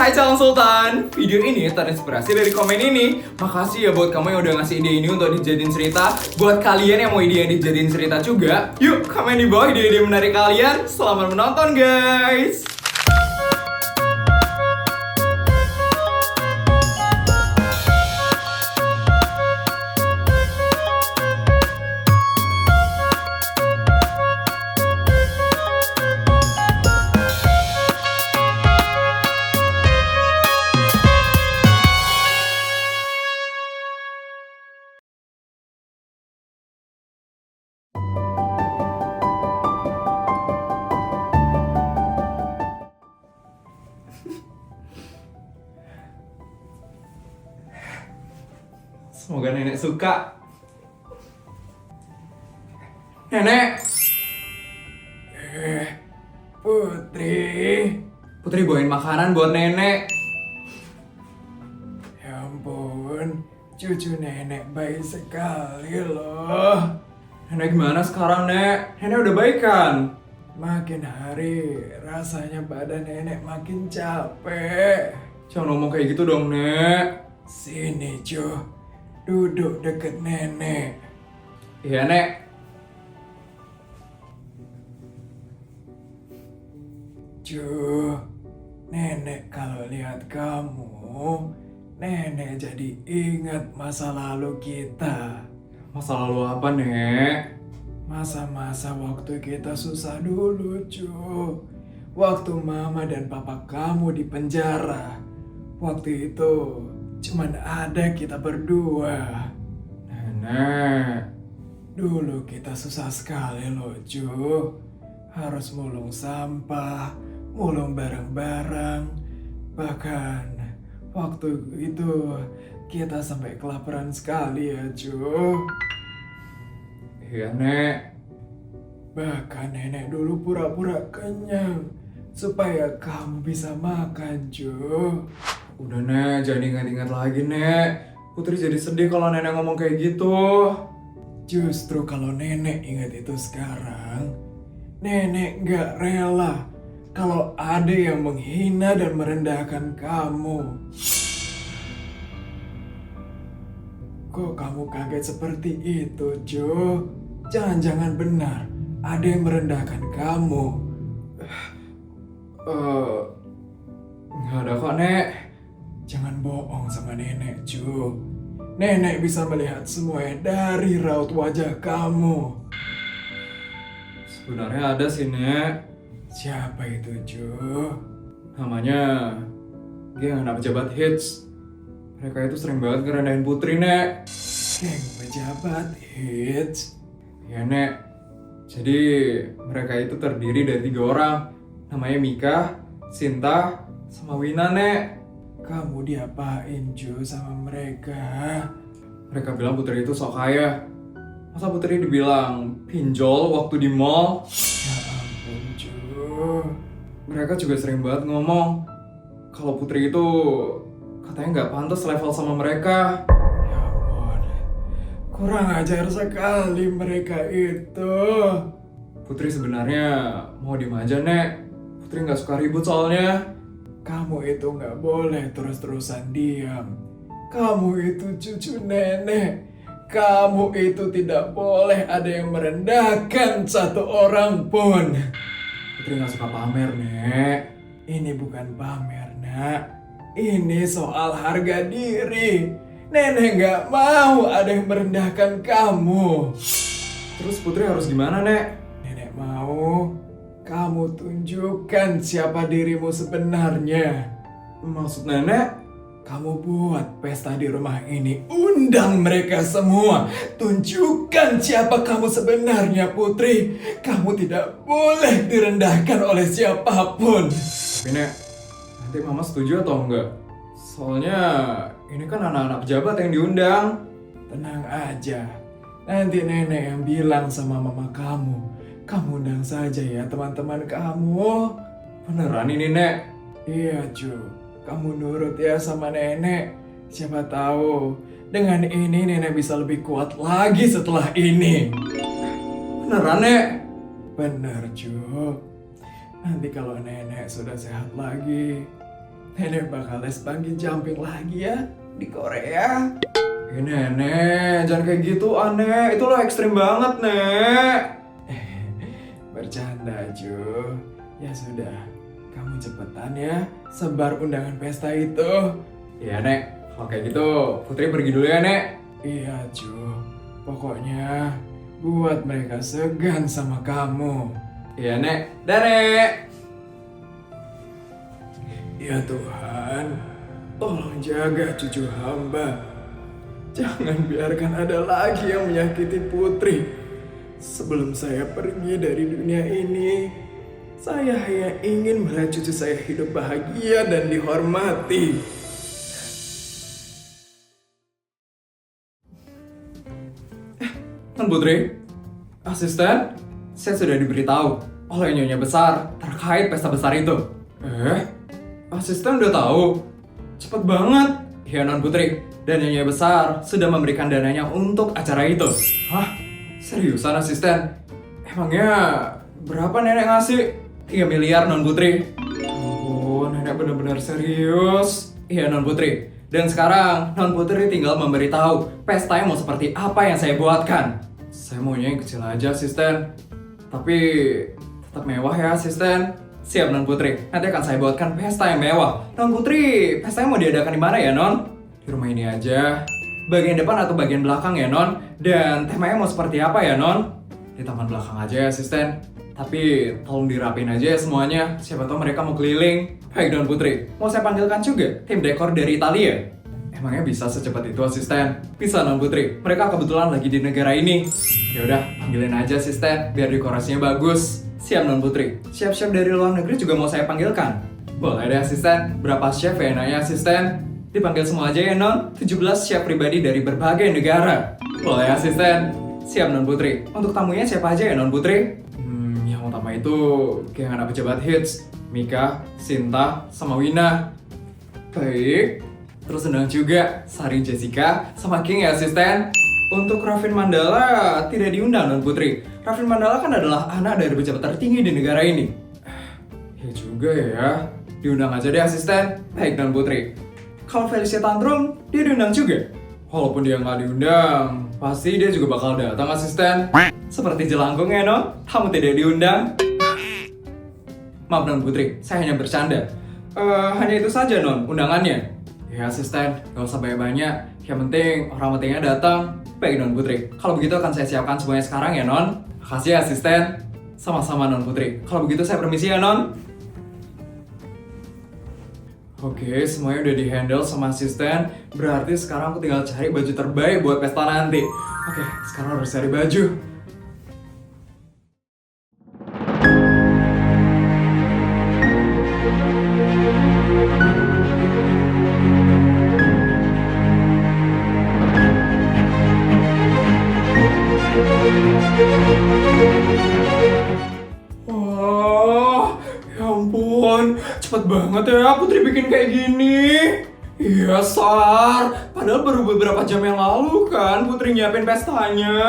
Hai calon sultan, video ini terinspirasi dari komen ini. Makasih ya buat kamu yang udah ngasih ide ini untuk dijadiin cerita. Buat kalian yang mau ide yang dijadiin cerita juga, yuk komen di bawah ide-ide menarik kalian. Selamat menonton guys. Semoga nenek suka. Nenek. Putri. Putri bawain makanan buat nenek. Ya ampun, cucu nenek baik sekali loh. Nenek gimana sekarang, Nek? Nenek udah baik kan? Makin hari rasanya badan nenek makin capek. Jangan ngomong kayak gitu dong, Nek. Sini, Cu. Duduk deket nenek. Iya, Nek. Cu, nenek kalau lihat kamu, nenek jadi ingat masa lalu kita. Masa lalu apa, Nek? Masa-masa waktu kita susah dulu, Cu. Waktu mama dan papa kamu di penjara. Waktu itu cuman ada kita berdua. Nenek. Dulu kita susah sekali loh, Cu. Harus mulung sampah, mulung barang-barang. Bahkan waktu itu kita sampai kelaparan sekali ya, Cu. Iya, Nek. Bahkan nenek dulu pura-pura kenyang supaya kamu bisa makan, Cu. Udah, Nek. Jangan ingat-ingat lagi, Nek. Putri jadi sedih kalau nenek ngomong kayak gitu. Justru kalau nenek ingat itu sekarang, nenek gak rela kalau ada yang menghina dan merendahkan kamu. Kok kamu kaget seperti itu, Jo? Jangan-jangan benar ada yang merendahkan kamu. Nggak ada kok, Nek. Jangan bohong sama nenek, Jo. Nenek bisa melihat semuanya dari raut wajah kamu. Sebenarnya ada sih, Nek. Siapa itu, Jo? Namanya geng anak pejabat hits. Mereka itu sering banget ngerendahin Putri, Nek. Geng pejabat hits. Ya, Nek. Jadi mereka itu terdiri dari 3 orang. Namanya Mika, Sinta, sama Wina, Nek. Kamu diapain, Jo, sama mereka? Mereka bilang Putri itu sok kaya. Masa Putri dibilang pinjol waktu di mall? Ya ampun, Jo. Mereka juga sering banget ngomong kalau Putri itu katanya nggak pantas level sama mereka. Ya ampun. Kurang ajar sekali mereka itu. Putri sebenarnya mau diem aja, Nek. Putri nggak suka ribut soalnya. Kamu itu nggak boleh terus-terusan diam. Kamu itu cucu nenek. Kamu itu tidak boleh ada yang merendahkan satu orang pun. Putri nggak suka pamer, Nek. Ini bukan pamer, Nak. Ini soal harga diri. Nenek nggak mau ada yang merendahkan kamu. Terus Putri harus gimana, Nek? Nenek mau kamu tunjukkan siapa dirimu sebenarnya. Maksud Nenek? Kamu buat pesta di rumah ini. Undang mereka semua. Tunjukkan siapa kamu sebenarnya, Putri. Kamu tidak boleh direndahkan oleh siapapun. Tapi, Nek, nanti Mama setuju atau enggak? Soalnya ini kan anak-anak pejabat yang diundang. Tenang aja. Nanti nenek yang bilang sama mama kamu. Kamu undang saja ya teman-teman kamu. Beneran ini, Nek? Iya, Ju. Kamu nurut ya sama nenek. Siapa tahu dengan ini nenek bisa lebih kuat lagi setelah ini. Beneran, Nek? Bener, Ju. Nanti kalau nenek sudah sehat lagi, Nenek bakal les bungee jumping lagi ya di Korea. Nenek, jangan kayak gitu aneh. Itu lo ekstrim banget, Nek. Bercanda, Ju. Ya sudah, kamu cepetan ya sebar undangan pesta itu. Iya, Nek. Kalau kayak gitu, Putri pergi dulu ya, Nek. Iya, Ju. Pokoknya buat mereka segan sama kamu. Iya, Nek. Dah, Nek. Ya Tuhan, tolong jaga cucu hamba. Jangan biarkan ada lagi yang menyakiti Putri. Sebelum saya pergi dari dunia ini, saya hanya ingin melihat cucu saya hidup bahagia dan dihormati. Kan Putri, asisten, saya sudah diberitahu oleh Nyonya Besar terkait pesta besar itu. Asisten udah tahu? Cepet banget. Ya Non Putri, dan Nyonya Besar sudah memberikan dananya untuk acara itu. Hah? Seriusan asisten? Emangnya berapa nenek ngasih? 3 miliar Non Putri. Oh, nenek bener-bener serius. Iya Non Putri. Dan sekarang Non Putri tinggal memberitahu pestanya mau seperti apa yang saya buatkan. Saya maunya yang kecil aja asisten. Tapi tetap mewah ya asisten. Siap Non Putri, nanti akan saya buatkan pesta yang mewah. Non Putri, pestanya mau diadakan di mana ya Non? Di rumah ini aja. Bagian depan atau bagian belakang ya Non? Dan temanya mau seperti apa ya Non? Di taman belakang aja ya asisten. Tapi tolong dirapin aja ya semuanya. Siapa tahu mereka mau keliling. Baik Non Putri, mau saya panggilkan juga tim dekor dari Italia. Emangnya bisa secepat itu asisten? Bisa Non Putri, mereka kebetulan lagi di negara ini. Ya udah, panggilin aja asisten biar dekorasinya bagus. Siap Non Putri, chef-chef dari luar negeri juga mau saya panggilkan. Boleh deh asisten, berapa chef ya enaknya asisten? Dipanggil semua aja ya Non, 17 chef pribadi dari berbagai negara. Boleh asisten? Siap Non Putri, untuk tamunya siapa aja ya Non Putri? Yang utama itu kayak anak pejabat hits, Mika, Sinta, sama Wina. Baik, terus undang juga Sari Jessica sama King ya asisten. Untuk Raffin Mandala tidak diundang Non Putri. Raffin Mandala kan adalah anak dari pejabat tertinggi di negara ini. Ya juga ya, diundang aja deh asisten. Baik Non Putri. Kalau Felicia Tantrum, dia diundang juga. Walaupun dia nggak diundang, pasti dia juga bakal datang asisten. Seperti jelangkung ya Non, kamu tidak diundang. Maaf Non Putri, saya hanya bercanda. Hanya itu saja Non, undangannya. Ya asisten, gak usah banyak-banyak. Yang penting orang pentingnya datang. Baik Non Putri, kalau begitu akan saya siapkan semuanya sekarang ya Non. Makasih ya asisten. Sama-sama Non Putri. Kalau begitu saya permisi ya Non. Oke, semuanya udah di-handle sama asisten. Berarti sekarang aku tinggal cari baju terbaik buat pesta nanti. Oke, sekarang harus cari baju. Wah, ya ampun, cepet banget ya Putri bikin kayak gini. Iya Sar, padahal baru beberapa jam yang lalu kan Putri nyiapin pestanya.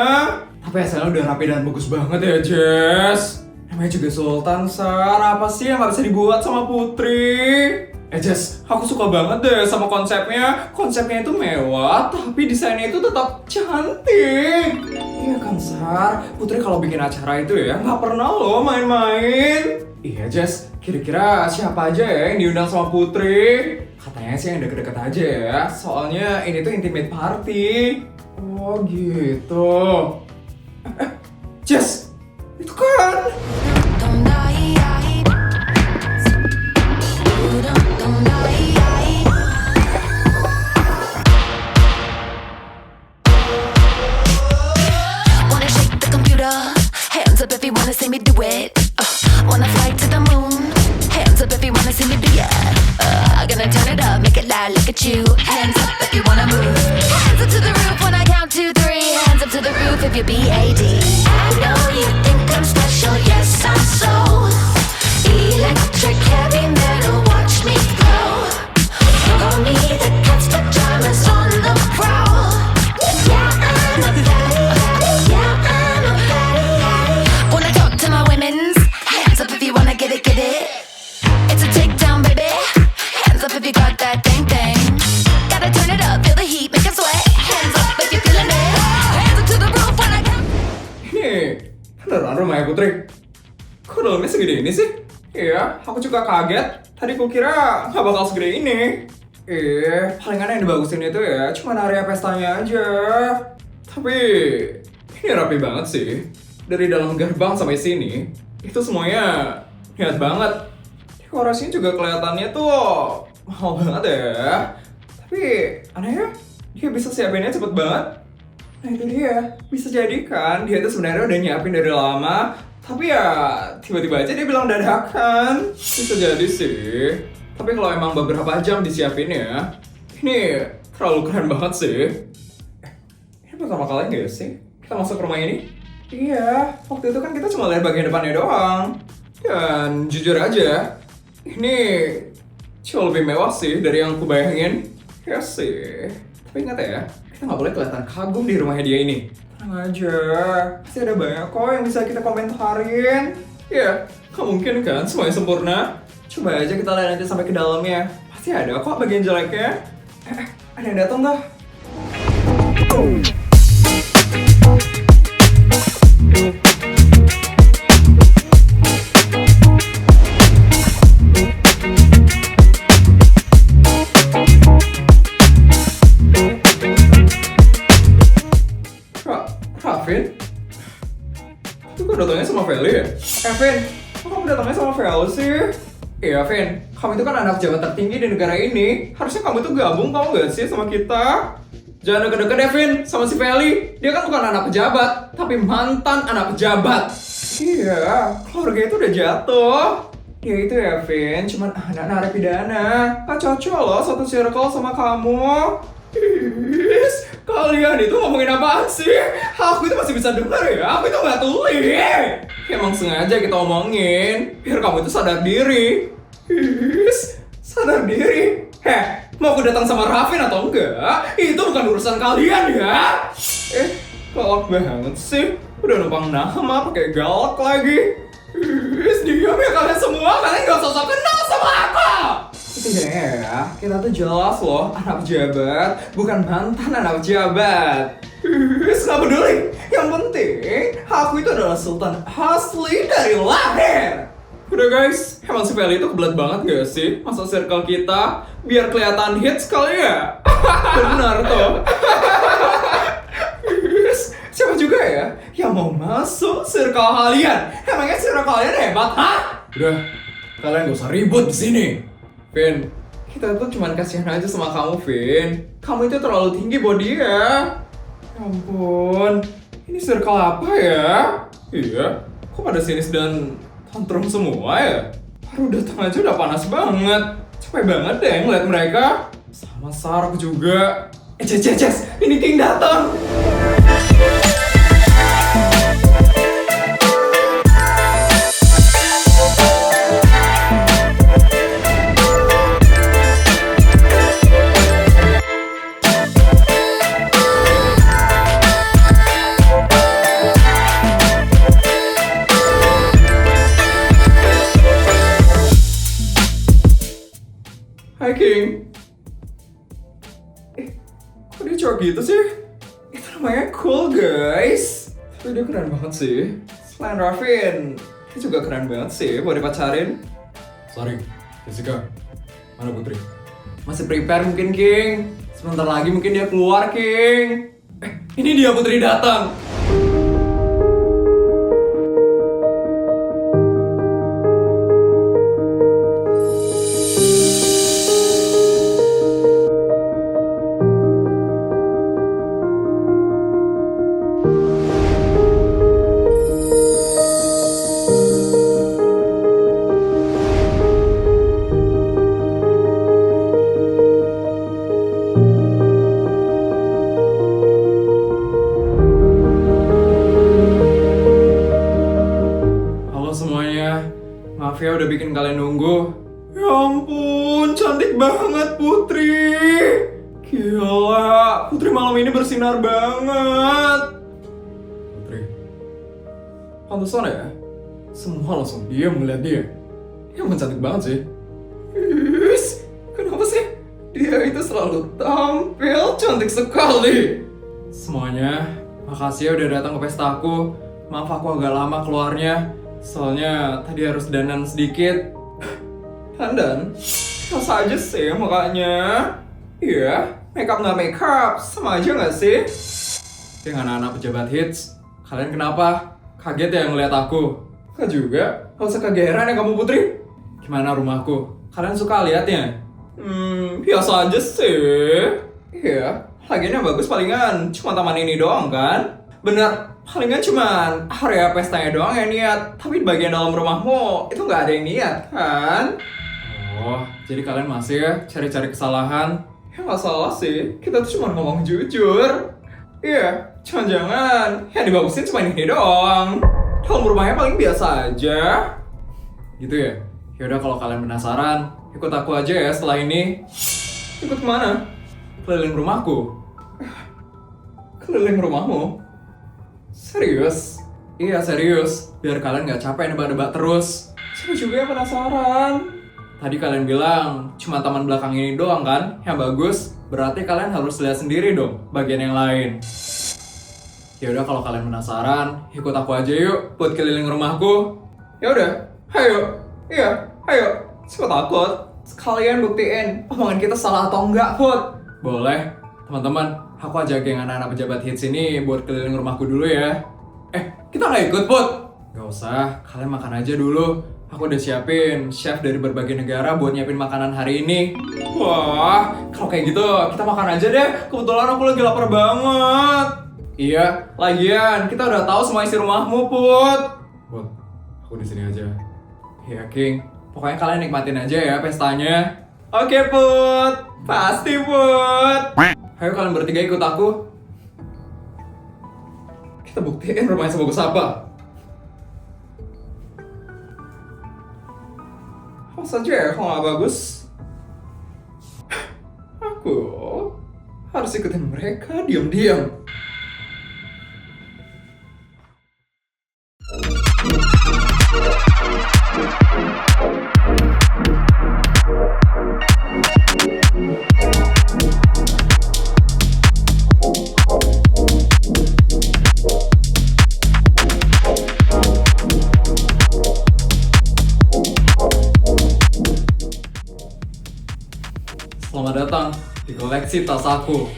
Tapi hasilnya udah rapi dan bagus banget ya Jess. Namanya juga Sultan Sar, apa sih yang gak bisa dibuat sama Putri? Jess, aku suka banget deh sama konsepnya. Konsepnya itu mewah, tapi desainnya itu tetap cantik. Iya kan Sar, Putri kalau bikin acara itu ya nggak pernah loh main-main. Iya Jess, kira-kira siapa aja ya yang diundang sama Putri? Katanya sih yang deket-deket aja ya, soalnya ini tuh intimate party. Oh gitu. Jess, itu kan. Hands up if you wanna see me do it. Wanna fly to the moon. Hands up if you wanna see me do it. Gonna turn it up, make it loud, look at you. Hands up if you wanna move. Hands up to the roof when I count 2, 3. Hands up to the roof if you BAD. I know you think I'm special, yes I'm so electric, heavy metal. Watch me glow. Call me the cat's pajamas on the prowl. Yeah, I'm a baddie. Yeah, I'm a baddie. Wanna talk to my women's? Hands up if you wanna get it, get it. It's a takedown, baby. Hands up if Putri. Kok dalamnya segede ini sih? Iya, aku juga kaget. Tadi kukira nggak bakal segede ini. Palingan yang dibagusin itu ya cuma area pestanya aja. Tapi ini rapi banget sih. Dari dalam gerbang sampai sini, itu semuanya niat banget. Dekorasinya juga kelihatannya tuh mahal banget ya. Tapi anehnya, dia bisa siapinnya cepet banget. Nah itu dia, bisa jadi kan dia tuh sebenarnya udah nyiapin dari lama. Tapi ya tiba-tiba aja dia bilang dadakan. Bisa jadi sih. Tapi kalau emang beberapa jam disiapinnya, ini terlalu keren banget sih. Ini pertama kali gak sih kita masuk rumah ini? Iya, waktu itu kan kita cuma lihat bagian depannya doang. Dan jujur aja, ini jauh lebih mewah sih dari yang aku bayangin. Ya sih. Tapi ingat ya, kita nggak boleh kelihatan kagum di rumahnya dia ini. Tenang aja, pasti ada banyak kok yang bisa kita komentarin. Ya, nggak mungkin kan semuanya sempurna. Coba aja kita lihat nanti sampai ke dalamnya. Pasti ada kok bagian jeleknya. Ada yang datang nggak? Vin? Itu kok datangnya sama Feli ya? Vin, kok kamu datangnya sama Feli sih? Iya Vin, kamu itu kan anak pejabat tertinggi di negara ini. Harusnya kamu tuh gabung tau gak sih sama kita? Jangan deket-deket ya Vin, sama si Feli. Dia kan bukan anak pejabat, tapi mantan anak pejabat. Iya, keluarga itu udah jatuh. Dia itu ya Vin, cuman anak narapidana. Gak cocok loh satu circle sama kamu. Kalian itu ngomongin apaan sih? Aku itu masih bisa dengar ya, aku itu gak tuli. Emang sengaja kita omongin, biar kamu itu sadar diri. Sadar diri? Mau aku datang sama Raffin atau enggak? Itu bukan urusan kalian ya. Galak banget sih. Udah numpang nama pakai galak lagi. Diam ya kalian semua, kalian gak sosok kenal sama aku. Iya ya, kita tuh jelas loh anak pejabat, bukan mantan anak pejabat. Gak peduli, yang penting aku itu adalah sultan asli dari lahir. Udah guys, emang si Feli itu kebelet banget gak sih masuk circle kita? Biar kelihatan hits kali ya? Benar tuh. Siapa juga ya yang mau masuk circle kalian? Emangnya circle kalian hebat, hah? Udah, kalian gak usah ribut di sini. Vin, kita tuh cuman kasihan aja sama kamu, Vin. Kamu itu terlalu tinggi buat dia. Ya ampun, ini circle apa ya? Iya, kok pada sinis dan tantrum semua ya? Baru datang aja udah panas banget. Capek banget deh ngeliat mereka. Sama Sarah juga. Ces, ini King datang. Hai King. Kok dia cowok gitu sih? Itu namanya cool guys. Tapi dia keren banget sih. Selain Raffin, dia juga keren banget sih buat dipacarin. Sorry, Jessica. Mana Putri? Masih prepare mungkin King. Sebentar lagi mungkin dia keluar King. Ini dia Putri datang. Maaf ya udah bikin kalian nunggu. Ya ampun, cantik banget Putri. Gila, Putri malam ini bersinar banget. Putri, pantesan ya, semua langsung diam melihat dia. Dia emang cantik banget sih. Kenapa sih? Dia itu selalu tampil cantik sekali. Semuanya, makasih ya udah datang ke pestaku. Maaf aku agak lama keluarnya. Soalnya tadi harus dandan sedikit. Dandan? Biasa aja sih makanya. Iya, makeup nggak makeup, sama aja nggak sih? Dengan anak-anak pejabat hits, kalian kenapa? Kaget ya ngeliat aku? Nggak juga, nggak usah kegeeran ya kamu Putri. Gimana rumahku? Kalian suka liatnya? Biasa aja sih. Iya, lagian yang bagus palingan cuma taman ini doang kan? Bener, palingan cuma area pestanya doang yang niat. Tapi di bagian dalam rumahmu itu nggak ada yang niat kan? Oh, jadi kalian masih ya cari-cari kesalahan? Ya nggak salah sih, kita tuh cuma ngomong jujur. Iya, cuma jangan yang dibagusin cuma ini doang. Dalam rumahnya paling biasa aja. Gitu ya? Yaudah kalau kalian penasaran, ikut aku aja ya setelah ini. Ikut kemana? Keliling rumahku. Keliling rumahmu? Serius? Iya serius, biar kalian gak capek nebak-nebak terus. Saya juga yang penasaran. Tadi kalian bilang cuma taman belakang ini doang kan yang bagus, berarti kalian harus lihat sendiri dong bagian yang lain. Yaudah kalau kalian penasaran, ikut aku aja yuk buat keliling rumahku. Yaudah, ayo. Iya, ayo. Siapa takut? Sekalian buktiin omongan kita salah atau enggak, Put. Boleh, teman-teman. Aku ajak geng anak-anak pejabat hits ini buat keliling rumahku dulu ya. Kita nggak ikut, Put? Gak usah, kalian makan aja dulu. Aku udah siapin chef dari berbagai negara buat nyiapin makanan hari ini. Wah, kalau kayak gitu kita makan aja deh. Kebetulan aku lagi lapar banget. Iya, lagian kita udah tahu semua isi rumahmu, Put. Put, aku di sini aja. Ya, King. Pokoknya kalian nikmatin aja ya pestanya. Oke, Put. Pasti, Put. Ayo kalian bertiga ikut aku. Kita buktiin rumahnya sebagus apa. Awas aja ya kalau nggak bagus. Aku harus ikutin mereka diam-diam. Selamat datang di koleksi tas aku.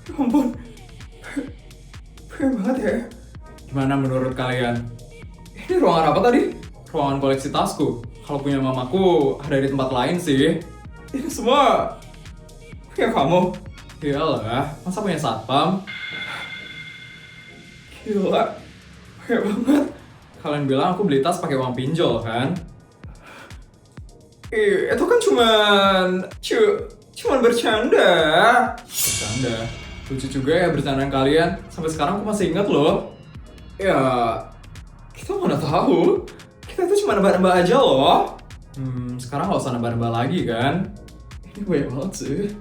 Ya ampun, keren banget ya. Gimana menurut kalian? Ini ruangan apa tadi? Ruangan koleksi tasku. Kalau punya mamaku ada di tempat lain sih. Ini semua punya kamu? Iyalah, masa punya satpam? Gila, banyak banget. Kalian bilang aku beli tas pakai uang pinjol kan? Itu kan cuman bercanda. Bercanda? Lucu juga ya bercandaan kalian. Sampai sekarang aku masih ingat loh. Ya, kita mana tahu. Kita tuh cuma nebak-nebak aja loh. Sekarang gak usah nebak-nebak lagi kan? Ini banyak banget sih.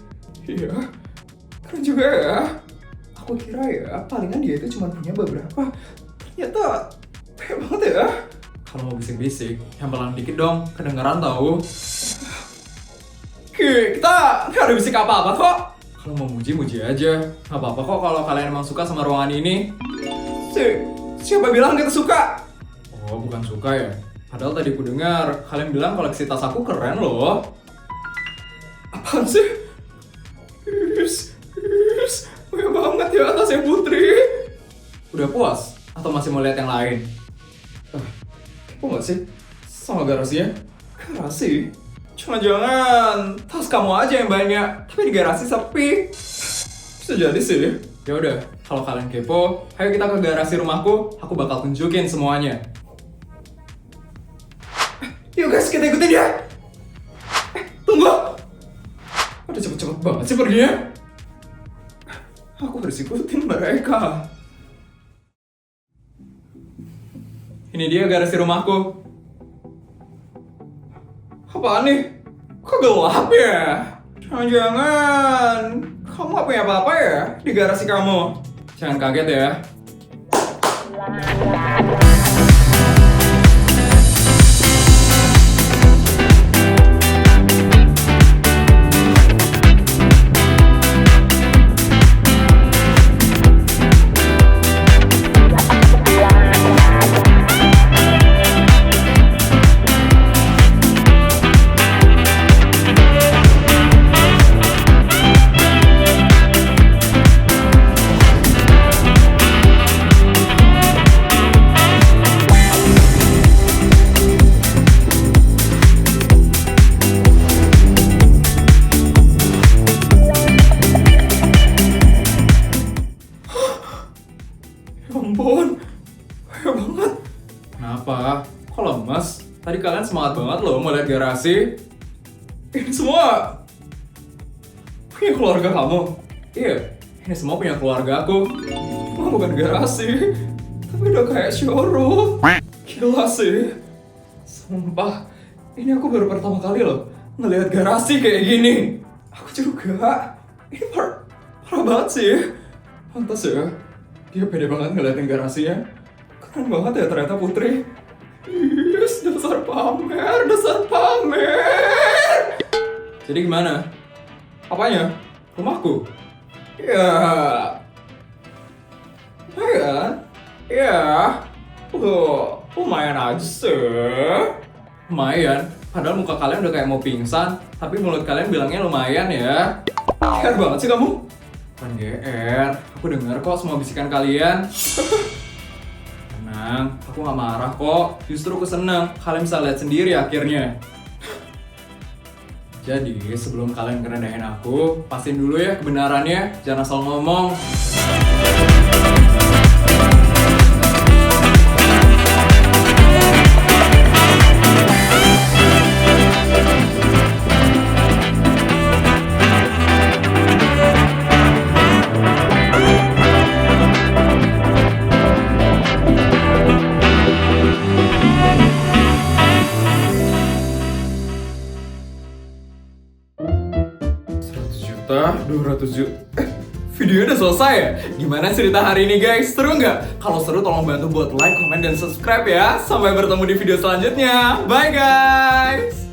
Iya, keren juga ya. Aku kira ya, palingan dia itu cuma punya beberapa. Ternyata banyak banget ya. Kalau mau bisik-bisik, yang pelan dikit dong. Kedengeran tau. Kita nggak ada bisik apa-apa kok. Kalau mau muji-muji aja. Nggak apa-apa kok kalau kalian emang suka sama ruangan ini. Siapa bilang kita suka? Oh, bukan suka ya? Padahal tadi ku dengar kalian bilang koleksi tas aku keren loh. Apaan sih? Banyak banget ya tasnya Putri. Udah puas? Atau masih mau lihat yang lain? Kepo nggak sih? Sama garasinya? Garasi? Cuma jangan tas kamu aja yang banyak, tapi di garasi sepi. Bisa jadi sih. Ya udah, kalau kalian kepo, ayo kita ke garasi rumahku. Aku bakal tunjukin semuanya. Yuk guys, kita ikutin dia. Tunggu. Udah cepet-cepet banget sih perginya. Aku harus ikutin mereka. Ini dia garasi rumahku. Apaan nih? Kok gelap ya? Jangan-jangan kamu gak punya apa-apa ya di garasi kamu? Jangan kaget ya. Ya ampun, bahaya banget. Kenapa? Kok lemes? Tadi kalian semangat banget loh mau lihat garasi. Ini semua punya keluarga kamu? Iya, ini semua punya keluarga aku. Cuma bukan garasi, tapi udah kayak showroom. Gila sih. Sumpah, ini aku baru pertama kali loh ngelihat garasi kayak gini. Aku juga. Ini parah banget sih. Pantas ya. Dia pede banget ngeliatin garasinya. Keren banget ya ternyata Putri. Yes, dasar pamer. Jadi gimana? Apanya? Rumahku? Ya. Lumayan. Ya. Lumayan aja sih. Lumayan. Padahal muka kalian udah kayak mau pingsan. Tapi mulut kalian bilangnya lumayan ya. GR banget sih kamu. Bukan GR, aku dengar kok semua bisikan kalian. Tenang, aku gak marah kok. Justru aku seneng, kalian bisa lihat sendiri akhirnya. Jadi, sebelum kalian ngerendahin aku, pastiin dulu ya kebenarannya. Jangan asal ngomong. Juta, 200 juta. Videonya udah selesai ya? Gimana cerita hari ini guys? Seru nggak? Kalau seru tolong bantu buat like, comment, dan subscribe ya. Sampai bertemu di video selanjutnya. Bye guys!